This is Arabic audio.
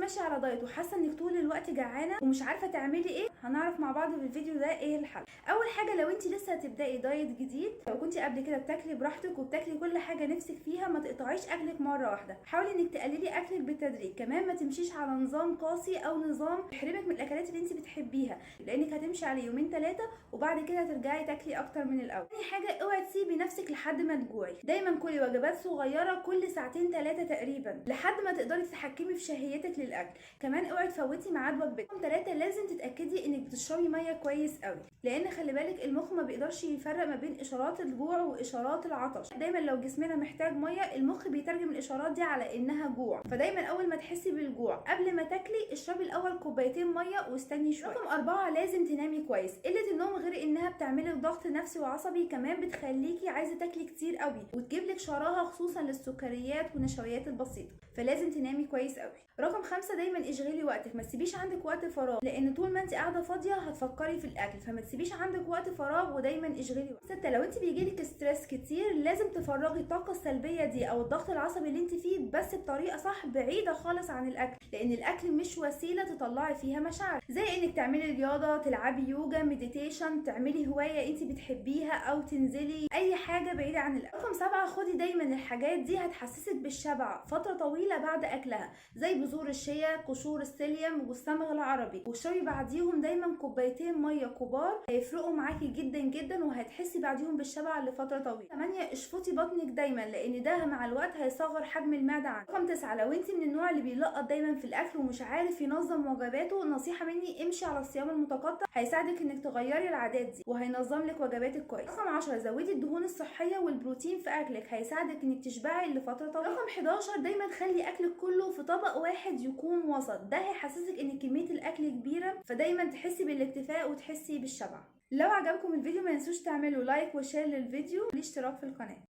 ماشيه على دايت وحاسه انك طول الوقت جعانه ومش عارفه تعملي ايه، هنعرف مع بعض في الفيديو ده ايه الحل. اول حاجه، لو انت لسه هتبداي دايت جديد، لو كنت قبل كده بتاكلي براحتك وبتاكلي كل حاجه نفسك فيها، ما تقطعيش اكلك مره واحده. حاولي انك تقللي اكلك بالتدريج. كمان ما تمشيش على نظام قاسي او نظام يحرمك من الاكلات اللي انت بتحبيها، لانك هتمشي عليه يومين 3 وبعد كده هترجعي تاكلي اكتر من الاول. تاني حاجه، اوعي تسيبي نفسك لحد ما تجوعي. دايما كلي وجبات صغيره كل ساعتين 3 تقريبا لحد ما تقدري تتحكمي في شهيتك للاكل. كمان اوعي تفوتي ميعاد وجبتك. رقم 3، لازم تتاكدي انك بتشربي ميه كويس قوي، لان خلي بالك المخ ما بيقدرش يفرق ما بين اشارات الجوع واشارات العطش. دايما لو جسمنا محتاج ميه، المخ بيترجم الاشارات دي على انها جوع. فدايما اول ما تحسي بالجوع قبل ما تاكلي، اشربي الاول كوبايتين ميه واستني شويه. رقم 4، لازم تنامي كويس. قله النوم غير انها بتعملي ضغط نفسي وعصبي، كمان بتخليكي عايزه تاكلي كتير قوي وتجيب لك شراهه، خصوصا للسكريات والنشويات البسيطه. فلازم تنامي كويس قوي. رقم 5، دايما اشغلي وقتك. ما تسيبيش عندك وقت فراغ، لان طول ما انت قاعده فاضيه هتفكري في الاكل. فما تسيبيش عندك وقت فراغ ودايما اشغلي وقت. 6، لو انت بيجيلك ستريس كتير، لازم تفرغي الطاقه السلبيه دي او الضغط العصبي اللي انت فيه، بس بطريقه صح، بعيده خالص عن الاكل، لان الاكل مش وسيله تطلعي فيها مشاعر. زي انك تعملي رياضه، تلعبي يوجا، مديتيشن، تعملي هوايه انت بتحبيها، او تنزلي اي حاجه بعيده عن الاكل. رقم 7، خدي دايما الحاجات دي هتحسسك بالشبع فتره طويله بعد اكلها، زي بذور الشيا، قشور السيليوم والصمغ العربي، واشربي بعديهم دايما كوبايتين ميه كبار، هيفرقوا معاكي جدا جدا وهتحسي بعديهم بالشبع لفتره طويله. 8، اشفطي بطنك دايما، لان ده مع الوقت هيصغر حجم المعده عندك. رقم 9، لو انت من النوع اللي بيلقط دايما في الاكل ومش عارف ينظم وجباته، نصيحه مني، امشي على الصيام المتقطع، هيساعدك انك تغيري العادات دي وهينظم لك وجباتك كويس. رقم 10، زودي الدهون الصحيه والبروتين في اكلك، هيساعدك انك تشبعي لفتره طويله. رقم 11، دايما خلي اكلك كله في طبق واحد يكون وسط، ده هيحسسك ان كميه الاكل كبيره، فدايما تحسي بالاكتفاء وتحسي بالشبع. لو عجبكم الفيديو ما تنسوش تعملوا لايك وشير للفيديو والاشتراك في القناه.